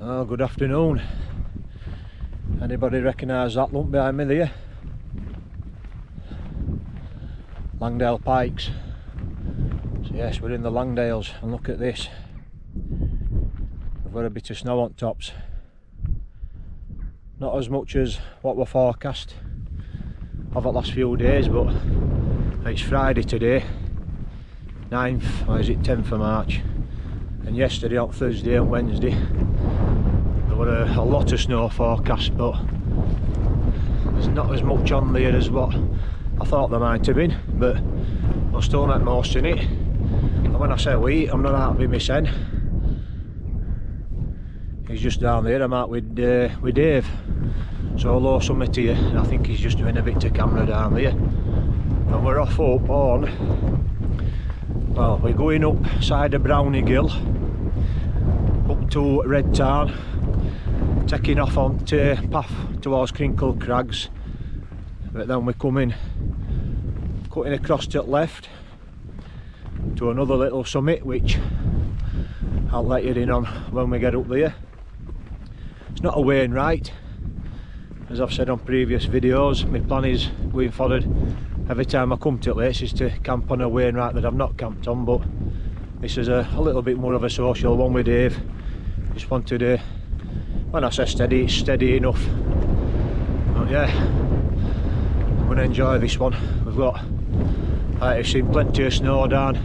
Oh, good afternoon. Anybody recognise that lump behind me there? Langdale Pikes. So yes, we're in the Langdales, and look at this. We've got a bit of snow on tops. Not as much as what we're forecast over the last few days, but it's Friday today, 9th, or is it 10th of March, and yesterday on Thursday and Wednesday there were a lot of snow forecast, but there's not as much on there as what I thought there might have been, but we'll still make most in it. And when I say we, I'm not out with my son. He's just down there. I'm out with Dave. So hello summit to you. I think he's just doing a bit to camera down there. And we're off up on, well, we're going up side of Brownie Gill, up to Red Tarn, taking off on to path towards Crinkle Crags. But then we're coming, cutting across to the left to another little summit, which I'll let you in on when we get up there. It's not a Wainwright, as I've said on previous videos. My plan is going forward, every time I come to it, is to camp on a Wainwright that I've not camped on, but this is a little bit more of a social one with Dave. Just wanted to, when I say steady, it's steady enough. But yeah, I'm going to enjoy this one. We've got, like you've seen, plenty of snow down.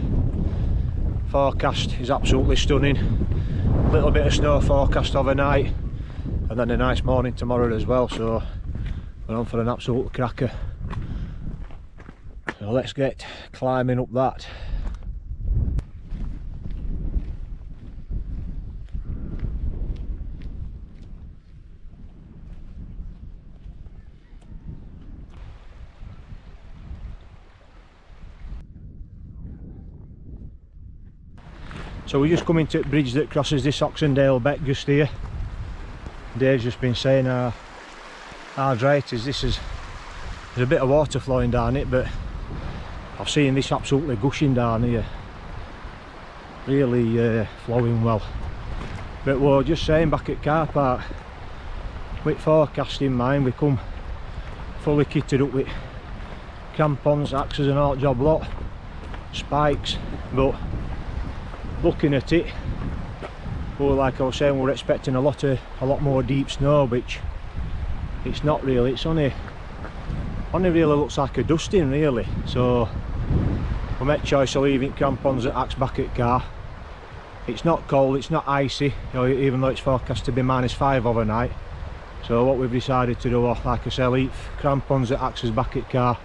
Forecast is absolutely stunning. A little bit of snow forecast overnight, and then a nice morning tomorrow as well, so we're on for an absolute cracker. So let's get climbing up that. So we're just coming to the bridge that crosses this Oxendale Beck just here. Dave's just been saying how dry it is. There's a bit of water flowing down it, but I've seen this absolutely gushing down here, really flowing well. But we're just saying, back at car park, with forecast in mind, we come fully kitted up with crampons, axes and all job lot, spikes, but looking at it, well, like I was saying, we're expecting a lot more deep snow, which it's not really. It's only really looks like a dusting really. So we made choice of leaving crampons at axe back at car. It's not cold, it's not icy, you know, even though it's forecast to be -5 overnight. So what we've decided to do, like I say, leave crampons at axes back at car.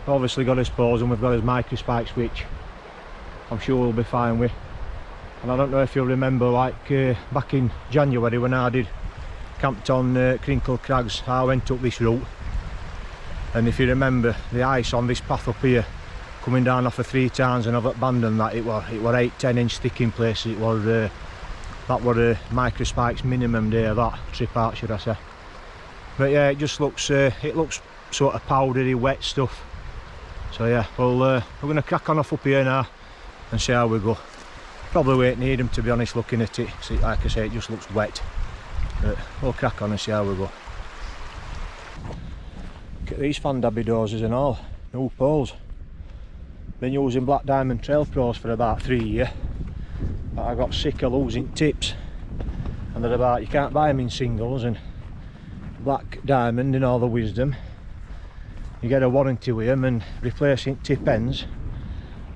We've obviously got his poles and we've got his micro spikes, which I'm sure we'll be fine with. And I don't know if you'll remember, like back in January when I camped on Crinkle Crags, I went up this route, and if you remember, the ice on this path up here coming down off of 3 Tarns, and I've abandoned that. It were 8-10 inch thick in places. It was that were micro spikes minimum there, that trip out, should I say. But yeah, it just looks it looks sort of powdery wet stuff. So yeah, well, we're going to crack on off up here now and see how we go. Probably won't need them, to be honest, looking at it. See, like I say, it just looks wet. But we'll crack on and see how we go. Look at these fan dabby dozers and all, new poles. Been using Black Diamond Trail Pros for about 3 years, but I got sick of losing tips, and they're about, you can't buy them in singles, and Black Diamond, in all the wisdom, you get a warranty with them, and replacing tip ends,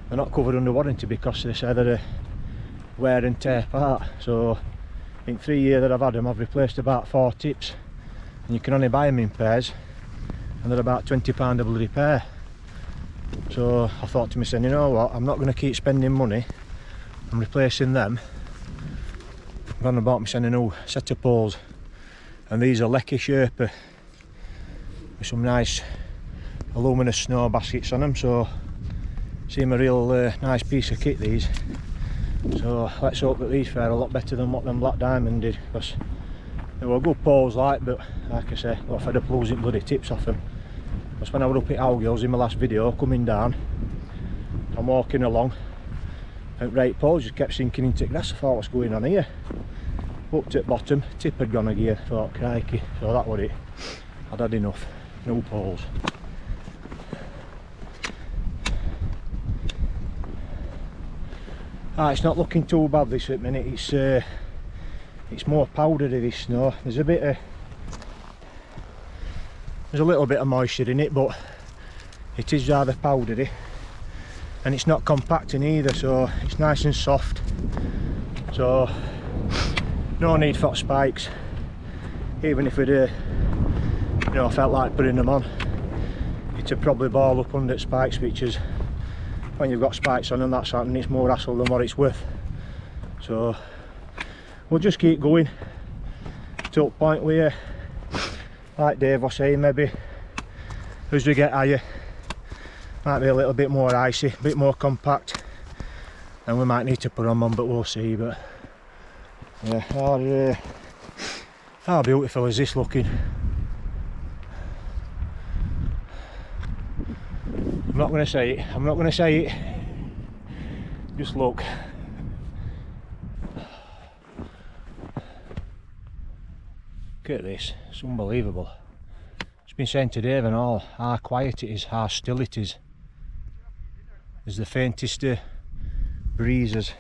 they're not covered under warranty because they say they're a wear and tear part. So in 3 years that I've had them, I've replaced about 4 tips, and you can only buy them in pairs, and they're about £20 a bloody pair. So I thought to myself, you know what, I'm not going to keep spending money on replacing them. I'm going to buy myself a new set of poles, and these are Lecky Sherpa with some nice aluminous snow baskets on them, so seem a real nice piece of kit, these. So let's hope that these fare a lot better than what them Black Diamond did, because they were good poles, like, but like I say, I got fed up losing bloody tips off them. Because when I was up at Owgills in my last video, coming down, I'm walking along, and right poles just kept sinking into grass. I thought, what's going on here? Looked at bottom, tip had gone again, thought crikey, so that was it. I'd had enough, no poles. It's not looking too bad this at minute, it's more powdery this snow. There's a little bit of moisture in it, but it is rather powdery, and it's not compacting either, so it's nice and soft, so no need for spikes. Even if we'd felt like putting them on, it'd probably ball up under spikes, which is, when you've got spikes on and that's happening, it's more hassle than what it's worth. So we'll just keep going till the point where, like Dave was saying, maybe as we get higher, might be a little bit more icy, a bit more compact, and we might need to put them on, but we'll see. But yeah, how beautiful is this looking? I'm not going to say it, just look. Look at this, it's unbelievable. It's been saying to Dave and all how quiet it is, how still it is. There's the faintest breezes.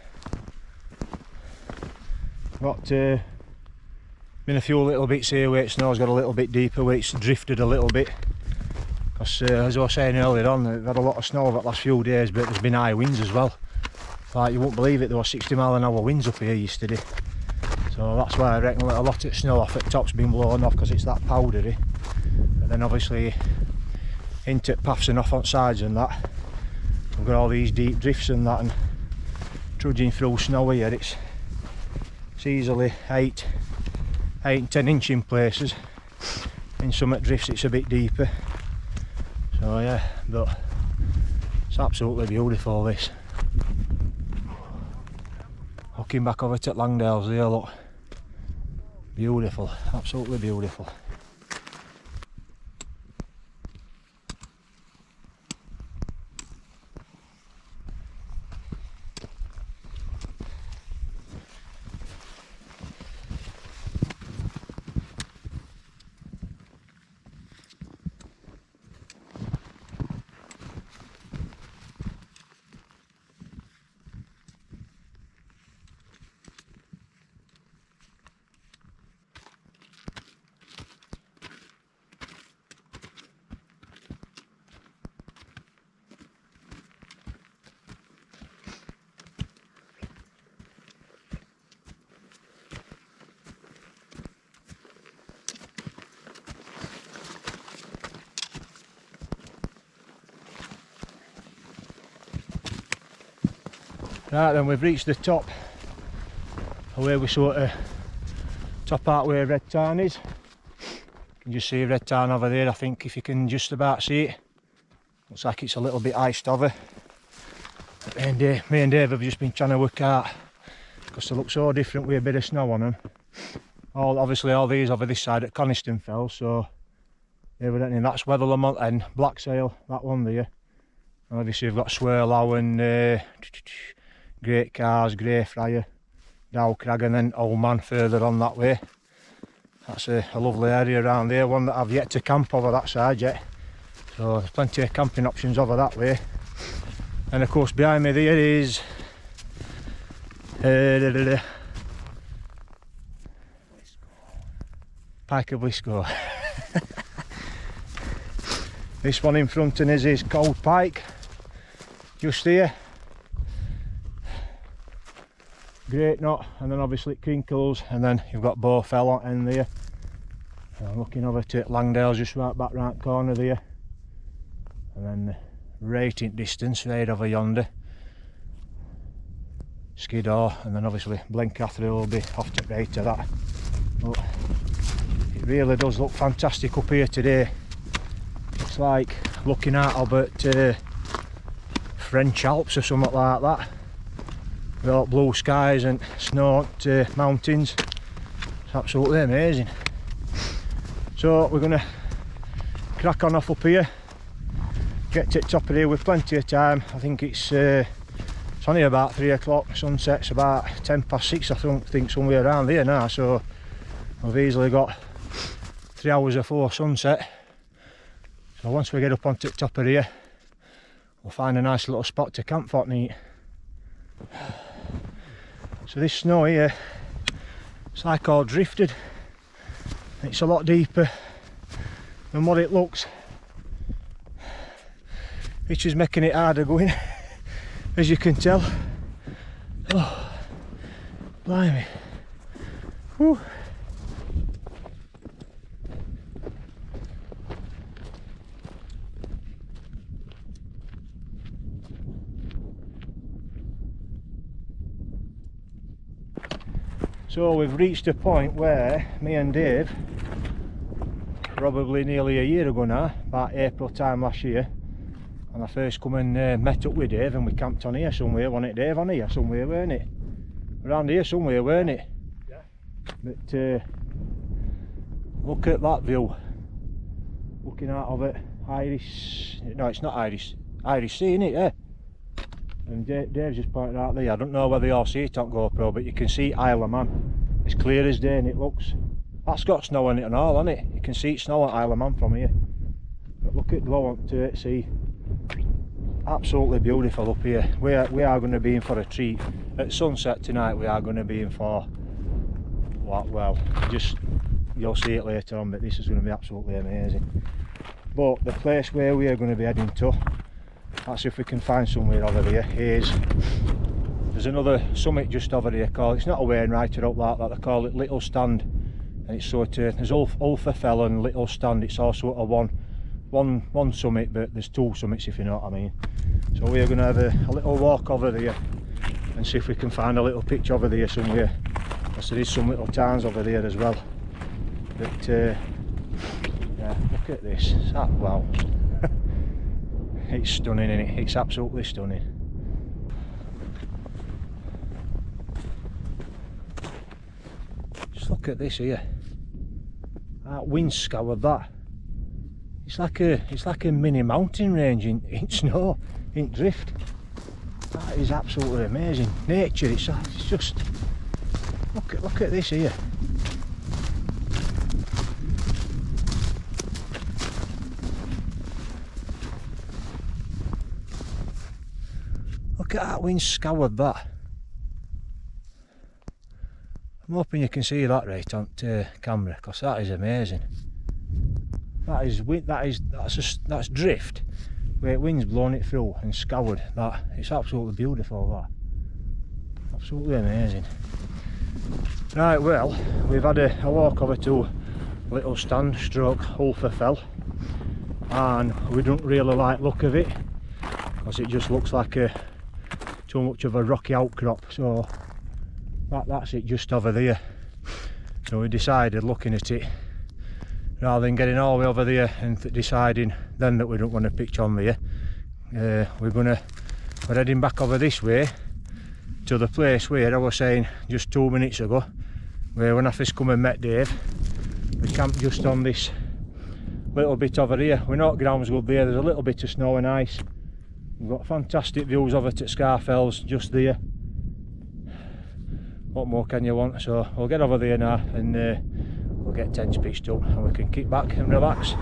Got been a few little bits here where it snow's got a little bit deeper, where it's drifted a little bit. Because as I was saying earlier on, we've had a lot of snow over the last few days, but there's been high winds as well. Like, you won't believe it, there were 60-mile-an-hour winds up here yesterday. So that's why I reckon a lot of snow off at top's been blown off, because it's that powdery. And then obviously into paths and off on sides and that, we've got all these deep drifts and that, and trudging through snow here, it's easily 8 and 10 inch in places. In some drifts it's a bit deeper. So yeah, but it's absolutely beautiful this. Looking back over to Langdale's there, look. Beautiful, absolutely beautiful. Right then, we've reached the top where we sort of top out where Red Tarn is. You can just see Red Tarn over there, I think, if you can just about see it. Looks like it's a little bit iced over. Me and Dave have just been trying to work out, because they look so different with a bit of snow on them. Obviously all these over this side at Coniston Fell, so evidently that's Weatherlamont and Blacksail, that one there. And obviously we've got Swirlow and Great Cars, Greyfriar, Dowcrag, and then Old Man further on that way. That's a lovely area around there, one that I've yet to camp over that side yet. So there's plenty of camping options over that way. And of course behind me there is Pike of Lisco. This one in front of us is Cold Pike, just here. Great Knot, and then obviously Crinkles, and then you've got Bowfell on end there. I'm looking over to Langdale's just right back right corner there, and then right in distance right over yonder Skiddaw, and then obviously Blencathra will be off to the right of that. But it really does look fantastic up here today. It's like looking out over French Alps or something like that. With all blue skies and snow mountains. It's absolutely amazing. So we're going to crack on off up here, get to the top of here with plenty of time. I think it's It's only about 3 o'clock, sunset's about 10 past 6 I think, somewhere around there now, so I've easily got 3 hours before sunset. So once we get up onto the top of here, we'll find a nice little spot to camp for tonight. So this snow here, it's like all drifted. It's a lot deeper than what it looks, which is making it harder going, as you can tell. Oh, blimey. Whew. So we've reached a point where me and Dave, probably nearly a year ago now, about April time last year, and I first come and met up with Dave, and we camped on here somewhere, wasn't it Dave? On here somewhere, weren't it? Around here somewhere, weren't it? Yeah. But look at that view, looking out of it, Irish, no it's not Irish Sea, isn't it? Yeah. And Dave's just pointed out there, I don't know whether you all see it on GoPro, but you can see Isle of Man. It's clear as day and it looks, that's got snow in it and all, hasn't it? You can see it snow at Isle of Man from here. But look at low onto it, see, absolutely beautiful up here. We are going to be in for a treat. At sunset tonight we are going to be in for, well, just, you'll see it later on, but this is going to be absolutely amazing. But the place where we are going to be heading to, that's if we can find somewhere over there, there's another summit just over here called, it's not a Wainwright up like that, they call it Little Stand, and it's sort of, there's Ulfafell and Little Stand, it's all sort of one summit, but there's 2 summits if you know what I mean. So we're going to have a little walk over there and see if we can find a little pitch over there somewhere, because there is some little towns over there as well. But yeah, look at this, wow. It's stunning, isn't it? It's absolutely stunning. Just look at this here. That wind scoured that. It's like a mini mountain range in snow, in drift. That is absolutely amazing. Nature, it's just look at this here. Look at that wind scoured that. I'm hoping you can see that right on camera, because that is amazing. That's drift, where wind's blown it through and scoured that. It's absolutely beautiful, that. Absolutely amazing. Right, well, we've had a walk over to Little Stand stroke Ulfafell, and we don't really like the look of it, because it just looks like too much of a rocky outcrop. So that's it just over there. So we decided, looking at it, rather than getting all the way over there and deciding then that we don't want to pitch on there, we're heading back over this way to the place where I was saying just 2 minutes ago, where when I first come and met Dave, we camped just on this little bit over here. We're not grounds good there, there's a little bit of snow and ice. We've got fantastic views over to Scarfells just there. What more can you want? So we'll get over there now and we'll get tents pitched up and we can kick back and relax.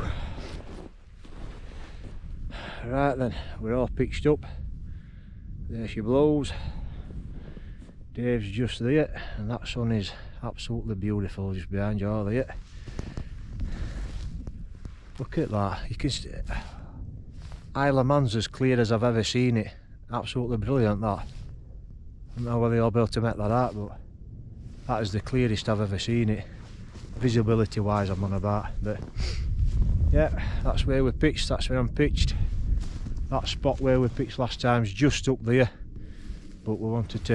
Right then, we're all pitched up. There she blows. Dave's just there, and that sun is absolutely beautiful just behind you all there. Look at that. You can see Isle of Man's as clear as I've ever seen it. Absolutely brilliant, that. I don't know whether you'll be able to make that out, but that is the clearest I've ever seen it. Visibility wise I'm on about. But yeah, that's where we pitched, that's where I'm pitched. That spot where we pitched last time is just up there. But we wanted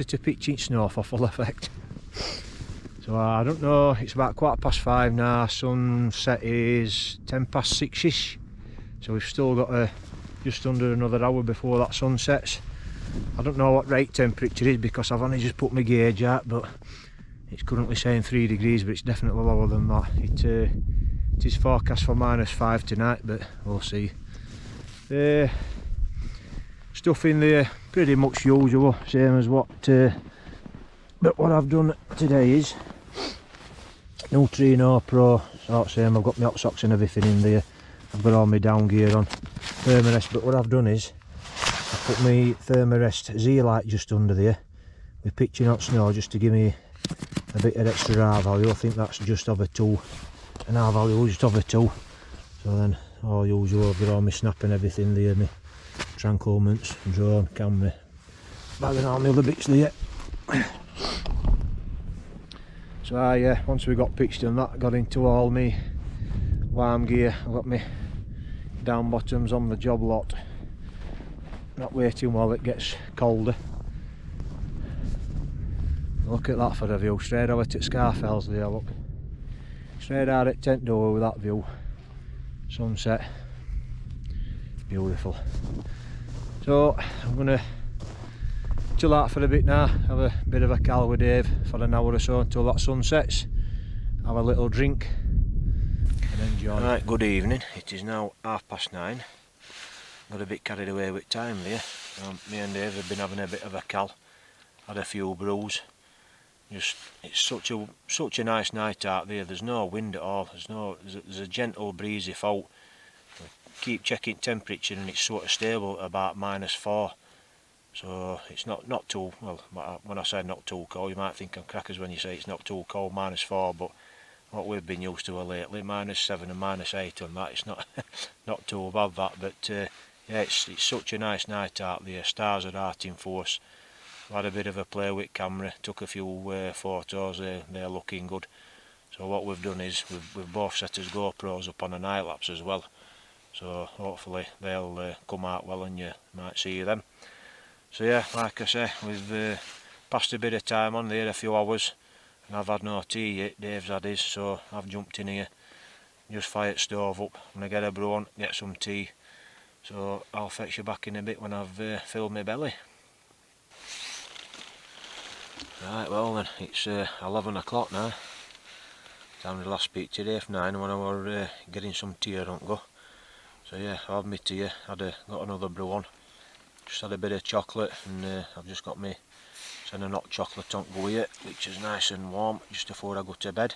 to pitch in snow for full effect. So I don't know, it's about 5:15 now, sunset is 6:10ish. So we've still got just under another hour before that sun sets. I don't know what right temperature is because I've only just put my gauge out, but it's currently saying 3 degrees, but it's definitely lower than that. It is forecast for -5 tonight, but we'll see. Stuff in there pretty much usual, same as what but what I've done today is Neutrino Pro, sort of same. I've got my hot socks and everything in there, I've got all my down gear on, Thermarest. But what I've done is I put my Thermarest Z-Light just under there with pitching hot snow, just to give me a bit of extra R value. I think that's just over 2, an R value just over 2. So then all usual, I've got all my snap and everything there, my tranquilments, drone, camera, bag and all my other bits there. So once we got pitched and that, got into all my warm gear. I've got my down bottoms on the job lot, not waiting while it gets colder. Look at that for a view, straight over to Scarfells there, look. Straight out at Tent Door with that view. Sunset. Beautiful. So I'm going to chill out for a bit now, have a bit of a cal with Dave for an hour or so until that sun sets. Have a little drink and enjoy. Right, good evening. It is now 9:30. Got a bit carried away with time there. Me and Dave have been having a bit of a cal. Had a few brews. Just, it's such a nice night out there. There's no wind at all. There's a gentle breezy fall. We keep checking temperature and it's sort of stable at about -4. So it's not too, well, when I say not too cold, you might think I'm crackers when you say it's not too cold, -4, but what we've been used to lately, -7 and -8 on that, it's not not too bad that. But yeah, it's such a nice night out there. Stars are out in force. Had a bit of a play with camera, took a few photos, they're looking good. So what we've done is we've both set us GoPros up on a night lapse as well, so hopefully they'll come out well and you might see them. So yeah, like I say, we've passed a bit of time on there, a few hours, and I've had no tea yet. Dave's had his, so I've jumped in here, just fired stove up. I'm going to get a brew on, get some tea, so I'll fetch you back in a bit when I've filled my belly. Right, well then, it's 11 o'clock now. Time to last speak to Dave 9 when I were getting some tea on go. So yeah, I have my tea, got another brew on. Just had a bit of chocolate, and I've just got me a hot chocolate on go here, which is nice and warm just before I go to bed.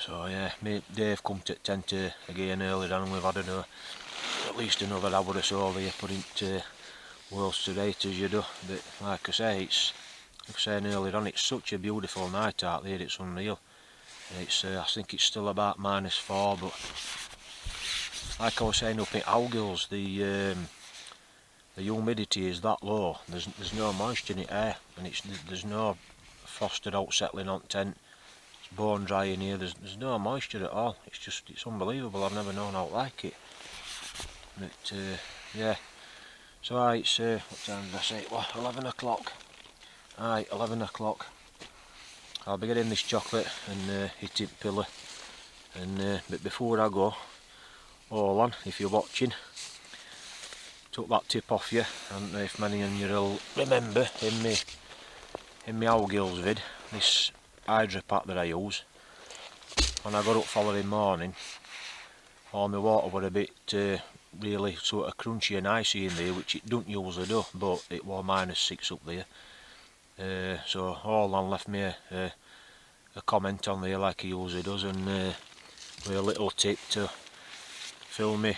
So yeah, Dave come to tent again earlier on, and we've had at least another hour or so there putting worlds to rate as you do. But like I say, it's, like I was saying earlier on, it's such a beautiful night out there, it's unreal. It's I think it's still about -4, but like I was saying up in Owgills, the humidity is that low. There's no moisture in the air, and there's no frost out settling on tent. It's bone dry in here. There's no moisture at all. It's unbelievable. I've never known how like it. But yeah. So it's what time did I say? Well, 11 o'clock. Aye, 11 o'clock. I'll be getting this chocolate and hit it pillar. And but before I go, hold on, if you're watching, took that tip off you. I don't know if many of you will remember in my Owgills vid, this Hydra pack that I use. When I got up following morning, all my water were a bit really sort of crunchy and icy in there, which it don't usually do, but it was -6 up there. So all on left me a comment on there like he usually does, and with a little tip to fill me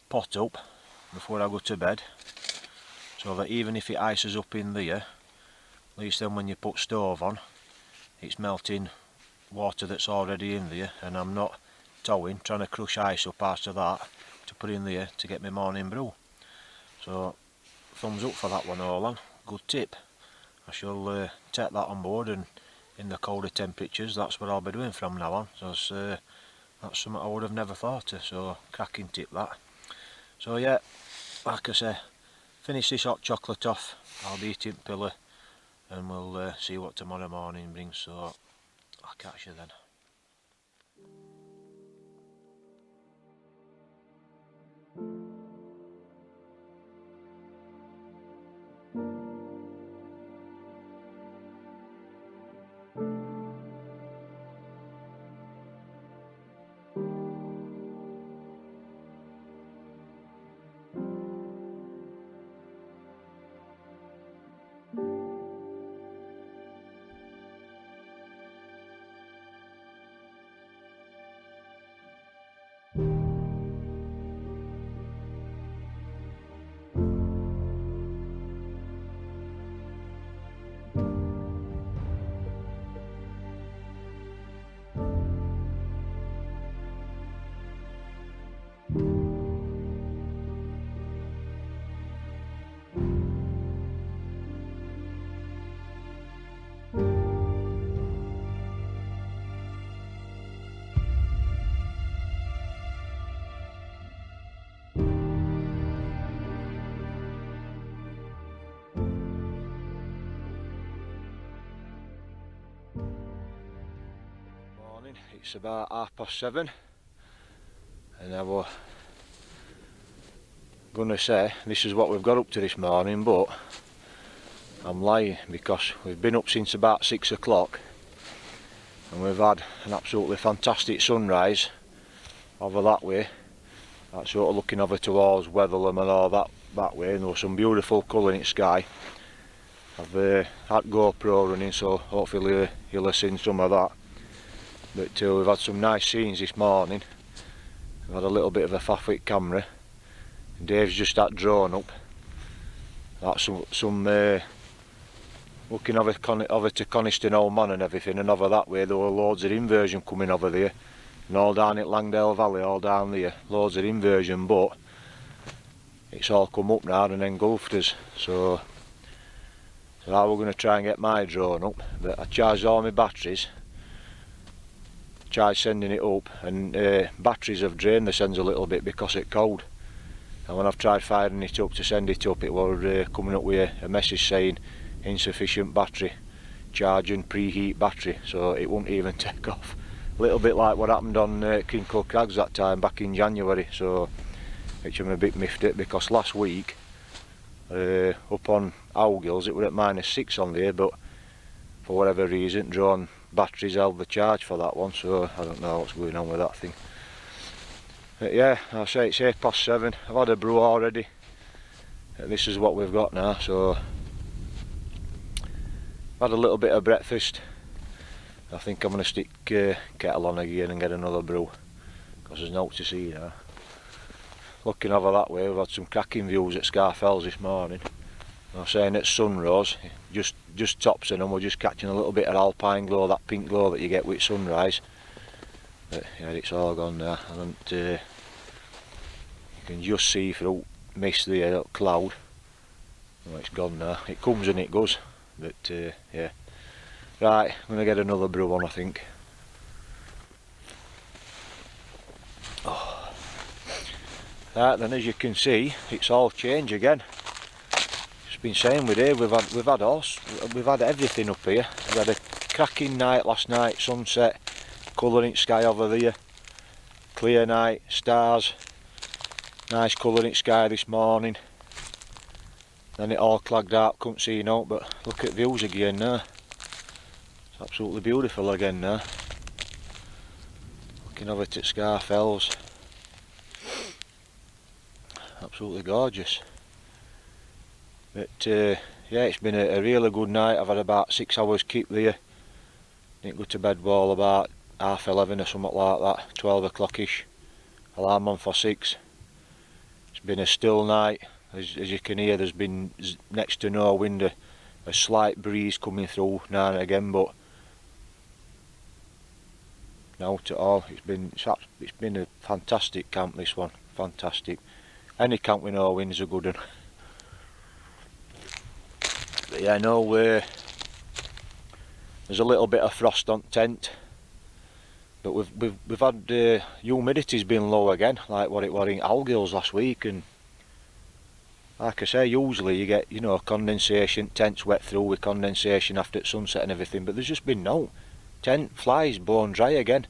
pot up before I go to bed, so that even if it ices up in there, at least then when you put stove on, it's melting water that's already in there, and I'm not trying to crush ice up out of that to put in there to get my morning brew. So thumbs up for that one, Olan. Good tip. I shall take that on board, and in the colder temperatures that's what I'll be doing from now on. So that's something I would have never thought of, so cracking tip that. So yeah, like I say, finish this hot chocolate off, I'll be eating pillar, and we'll see what tomorrow morning brings, so I'll catch you then. It's about 7:30 and I was gonna say this is what we've got up to this morning, but I'm lying because we've been up since about 6 o'clock and we've had an absolutely fantastic sunrise over that way. That's sort of looking over towards Weatherlam and all that way, and there was some beautiful colour in the sky. I've had GoPro running, so hopefully you'll have seen some of that. But we've had some nice scenes this morning. We've had a little bit of a faff camera. And Dave's just had drone up. That's some looking over to Coniston Old Man and everything, and over that way there were loads of inversion coming over there. And all down at Langdale Valley, all down there, loads of inversion, but it's all come up now and engulfed us. So now we're going to try and get my drone up. But I charged all my batteries. Tried sending it up, and batteries have drained the sends a little bit because it's cold. And when I've tried firing it up to send it up, it was coming up with a message saying insufficient battery, charging preheat battery, so it won't even take off. A little bit like what happened on Kinkle Crags that time back in January, so which I'm a bit miffed at, because last week up on Owgills it was at -6 on there, but for whatever reason drone batteries held the charge for that one, so I don't know what's going on with that thing. But yeah, I'll say it's 7:08. I've had a brew already. This is what we've got now, so I've had a little bit of breakfast. I think I'm going to stick kettle on again and get another brew, because there's no to see now. Looking over that way, we've had some cracking views at Scarfells this morning. I was saying at sunrise, just tops of them, we're just catching a little bit of alpine glow, that pink glow that you get with sunrise. But yeah, it's all gone now. You can just see through mist there, that cloud. Oh, it's gone now. It comes and it goes. But yeah. Right, I'm going to get another brew on, I think. Oh. Right, then as you can see, it's all changed again. Been saying with Dave, we've had everything up here. We had a cracking night last night, sunset, colour in the sky over there, clear night, stars, nice colour in the sky this morning. Then it all clagged out, couldn't see no, but look at views again now. It's absolutely beautiful again now. Looking over to Scarfells, absolutely gorgeous. But yeah, it's been a really good night. I've had about 6 hours keep there. Didn't go to bed all about 11:30 or something like that, 12 o'clock-ish. Alarm on for 6. It's been a still night. As you can hear, there's been next to no wind, a slight breeze coming through now and again, but not at all. It's been a fantastic camp, this one. Fantastic. Any camp with no wind's a good one. But yeah, no, there's a little bit of frost on tent, but we've had humidity's been low again, like what it was in Owgills last week, and like I say, usually you get, you know, condensation, tents wet through with condensation after sunset and everything, but there's just been no. Tent flies bone dry again,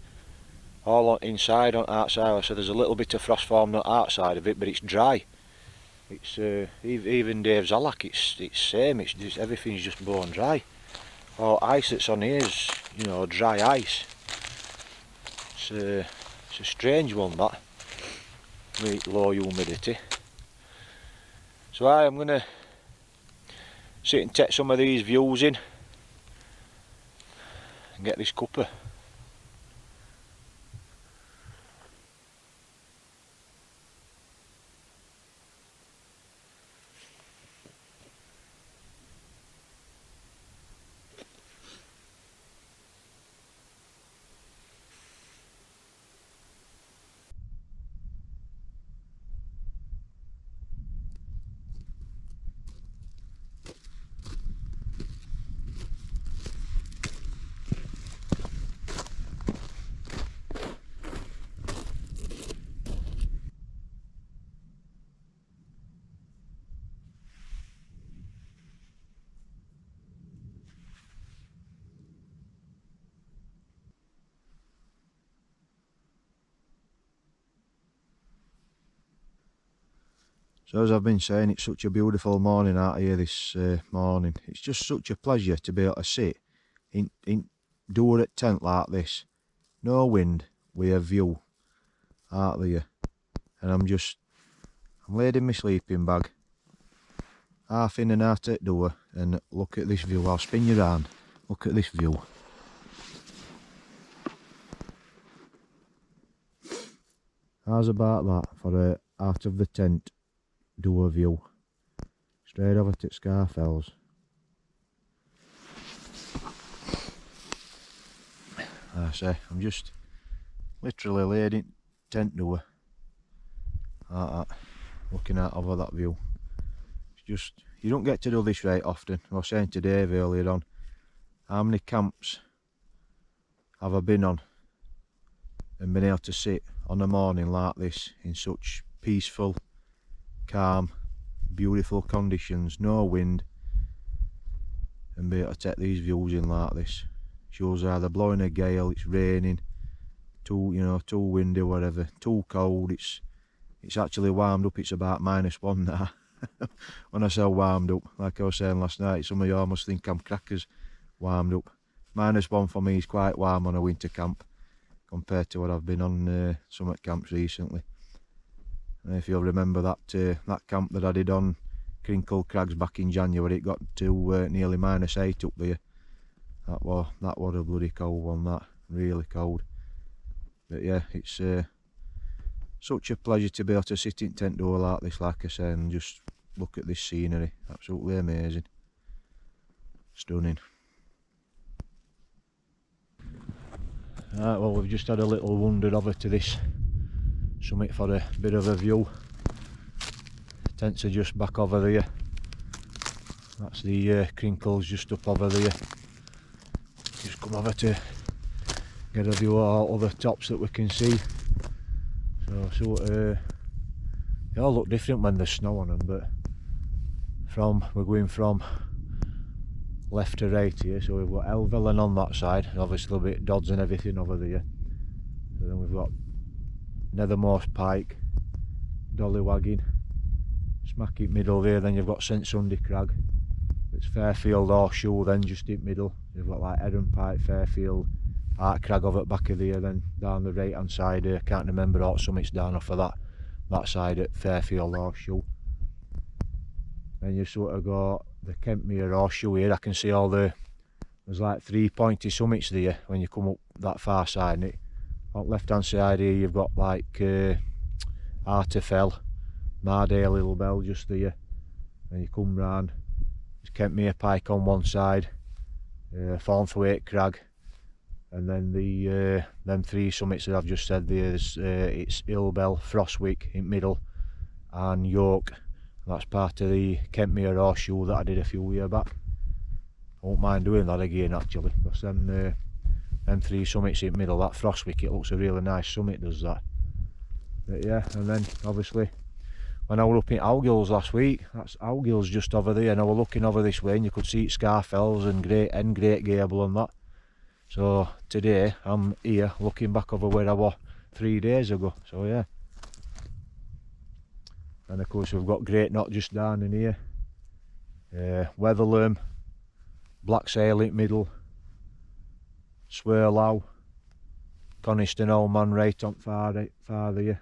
all on inside, on outside, so there's a little bit of frost formed on outside of it, but it's dry. It's even Dave's Alack, it's same. It's just everything's just bone dry. All ice that's on here is, you know, dry ice. It's a strange one, that, with low humidity. So I'm going to sit and take some of these views in and get this cuppa. So as I've been saying, it's such a beautiful morning out here this morning. It's just such a pleasure to be able to sit do at tent like this. No wind, with a view out there. And I'm laid in my sleeping bag, half in and out at door, and look at this view. I'll spin you round. Look at this view. How's about that for a out of the tent door view? Straight over to Scarfells. I say, I'm just literally laid in tent door like that, looking out over that view. It's just, you don't get to do this very often. I was saying to Dave earlier on, how many camps have I been on and been able to sit on a morning like this in such peaceful, calm, beautiful conditions, no wind, and be able to take these views in like this. Shows either blowing a gale, it's raining, too windy, whatever, too cold. It's actually warmed up. It's about -1 now. When I say warmed up, like I was saying last night, some of you must think I'm crackers warmed up. -1 for me is quite warm on a winter camp compared to what I've been on summer camps recently. And if you'll remember that camp that I did on Crinkle Crags back in January, it got to nearly -8 up there. That was a bloody cold one, that, really cold. But yeah, it's such a pleasure to be able to sit in tent door like this, like I said, and just look at this scenery. Absolutely amazing. Stunning. Right, well, we've just had a little wander over to this summit for a bit of a view. Tents are just back over there. That's the Crinkles just up over there. Just come over to get a view of all other tops that we can see. So they all look different when there's snow on them, but we're going from left to right here. So we've got Elvelen on that side, and obviously a bit Dodds and everything over there. So then we've got Nethermost Pike, Dollywagging, smack in middle there. Then you've got St Sunday Crag. It's Fairfield Horseshoe, then just in middle. You've got like Heron Pike, Fairfield, Art Crag over at back of there, then down the right hand side here, can't remember what summits down off of that side at Fairfield Horseshoe. Then you've sort of got the Kentmere Horseshoe here. I can see there's like 3 pointy summits there when you come up that far side. And on left hand side here you've got like Arterfell, Mardale Little Bell just there. Then you come round, there's Kentmere Pike on one side, Thornthwaite Crag, and then them 3 summits that I've just said there's it's Hillbell, Frostwick in middle, and York. That's part of the Kentmere Horseshoe that I did a few years back. I won't mind doing that again actually, because them 3 summits in middle, that Frostwick, it looks a really nice summit, does that. But yeah, and then obviously when I was up in Owgills last week, that's Owgills just over there, and I was looking over this way and you could see Scarfells and Great Gable and that. So today I'm here looking back over where I was 3 days ago, so yeah. And of course we've got Great Knot just down in here, Weatherlam, Black Sail in middle, Swirlow, Coniston Old Man right on far there.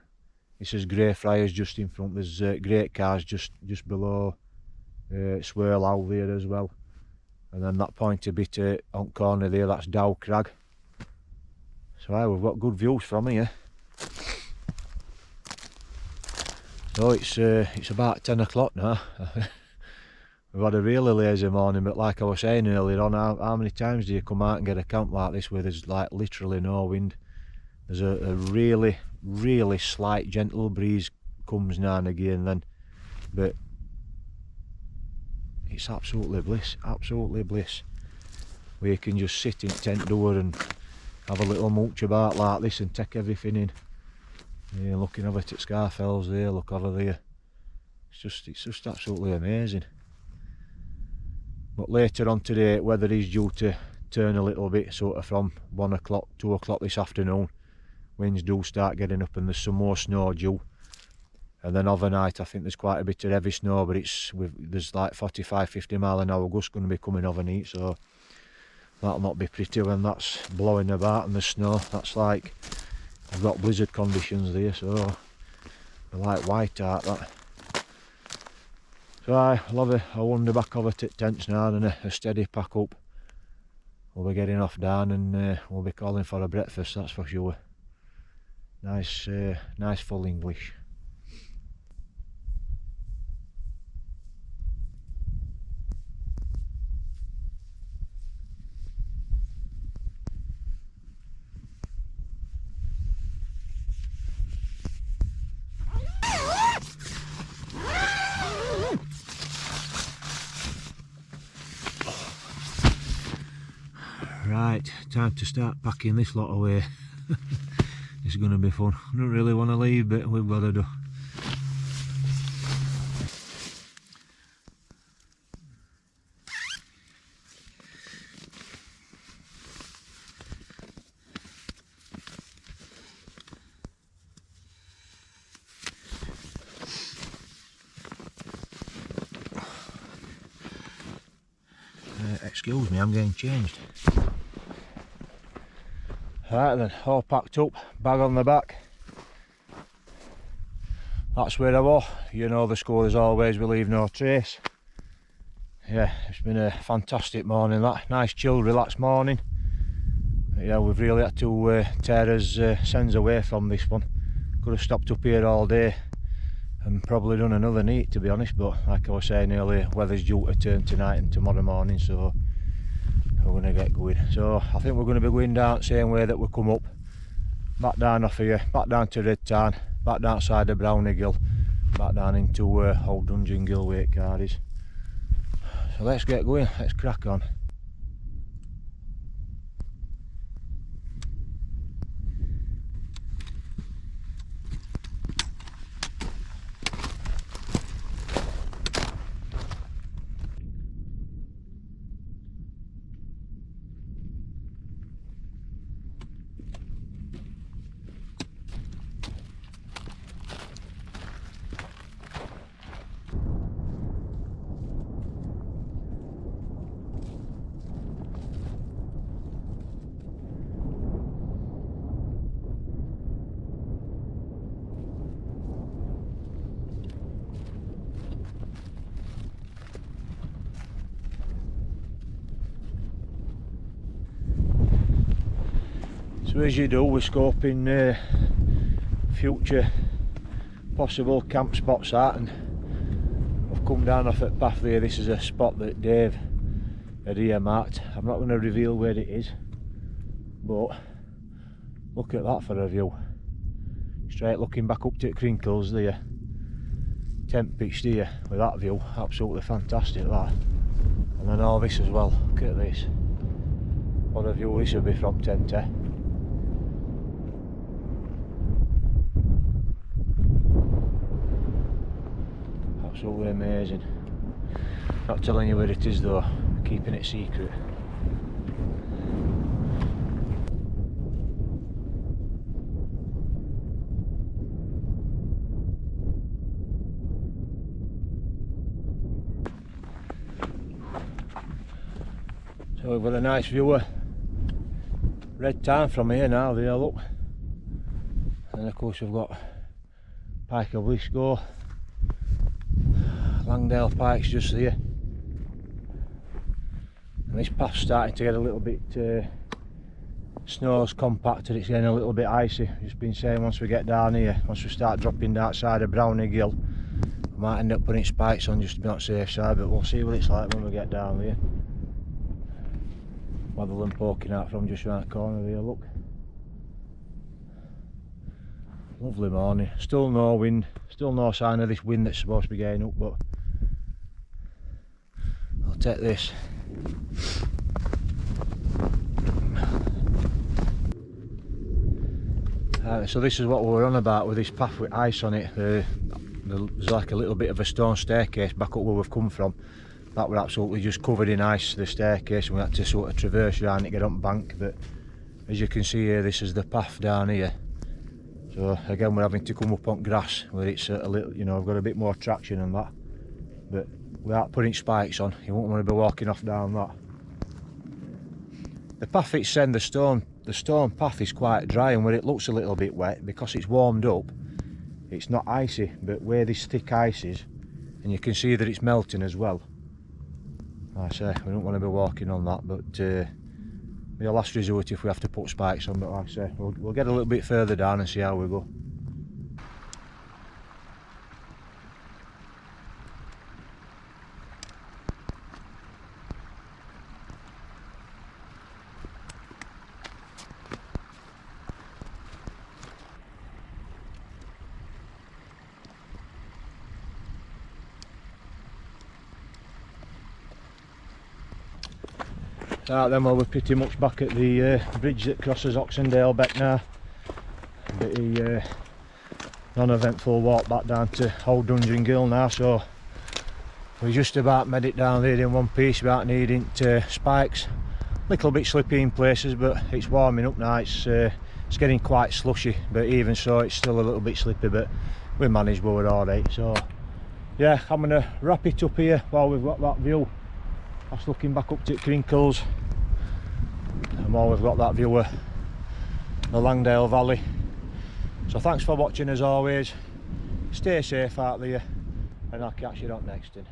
This is Greyfriars just in front. There's Great Cars just below Swirlow there as well. And then that pointy bit on corner there, that's Dow Crag. So we've got good views from here. So it's about 10 o'clock now. We've had a really lazy morning, but like I was saying earlier on, how many times do you come out and get a camp like this where there's like literally no wind? There's a really, really slight gentle breeze comes now and again then, but it's absolutely bliss, where you can just sit in tent door and have a little mooch about like this and take everything in. Yeah, looking over at Scarfells there, look over there. It's just absolutely amazing. But later on today, weather is due to turn a little bit, sort of from 1 o'clock, 2 o'clock this afternoon. Winds do start getting up and there's some more snow due. and then overnight I think there's quite a bit of heavy snow, but there's like 45-50 mile an hour gusts going to be coming overnight, so that'll not be pretty when that's blowing about and the snow. That's like, I've got blizzard conditions there, so they're like white out that. So I'll have a wander back over to tents now and a steady pack up. We'll be getting off down and we'll be calling for a breakfast, that's for sure. Nice full English. Right, time to start packing this lot away. It's going to be fun. I don't really want to leave, but we've got to do. Excuse me, I'm getting changed. Right then, all packed up, bag on the back. That's where I was. You know the score as always, we leave no trace. Yeah, it's been a fantastic morning, that. Nice chill, relaxed morning. Yeah, we've really had to Terra's sends away from this one. Could have stopped up here all day and probably done another night, to be honest, but like I was saying earlier, weather's due to turn tonight and tomorrow morning, so we're going to get going. So I think we're going to be going down the same way that we come up, back down off here, back down to Red Tarn, back down side of Brownie Gill, back down into Old Dungeon Gill where the car is. So let's get going, let's crack on. So as you do, we're scoping future possible camp spots out, and I've come down off that path there. This is a spot that Dave had earmarked. I'm not going to reveal where it is, but look at that for a view. Straight looking back up to the Crinkles there. Tent pitched here with that view, absolutely fantastic that. And then all this as well, look at this. What a view this would be from Terra. Absolutely amazing. Not telling you where it is though, keeping it secret. So we've got a nice view of Red Tarn from here now, there look. And of course we've got Pike of Lisco. Langdale Pike's just there, and this path's starting to get a little bit snow's compacted, it's getting a little bit icy. Just been saying once we get down here, once we start dropping down outside of Brownie Gill, we might end up putting spikes on just to be on the safe side, but we'll see what it's like when we get down there. Rather than poking out from just around the corner there, look. Lovely morning, still no wind, still no sign of this wind that's supposed to be getting up, but I'll take this. So this is what we were on about with this path with ice on it. There's like a little bit of a stone staircase back up where we've come from. That were absolutely just covered in ice, the staircase, and we had to sort of traverse around it, get on the bank. But as you can see here, this is the path down here. So again, we're having to come up on grass where it's a little, you know, I've got a bit more traction and that, but without putting spikes on, you won't want to be walking off down that. The path it's in, the stone path is quite dry, and where it looks a little bit wet, because it's warmed up, it's not icy, but where this thick ice is, and you can see that it's melting as well. Like I say, we don't want to be walking on that, but be a last resort if we have to put spikes on, but like I say, we'll get a little bit further down and see how we go. Right then, well, we're pretty much back at the bridge that crosses Oxendale Beck now. The non-eventful walk back down to Old Dungeon Gill now, so we just about made it down there in one piece without needing spikes. A little bit slippy in places, but it's warming up now. It's getting quite slushy, but even so it's still a little bit slippy, but we managed, but we're alright. So yeah, I'm going to wrap it up here while we've got that view. That's looking back up to Crinkles, and while we've got that view of the Langdale Valley. So thanks for watching as always, stay safe out there, and I'll catch you on next one.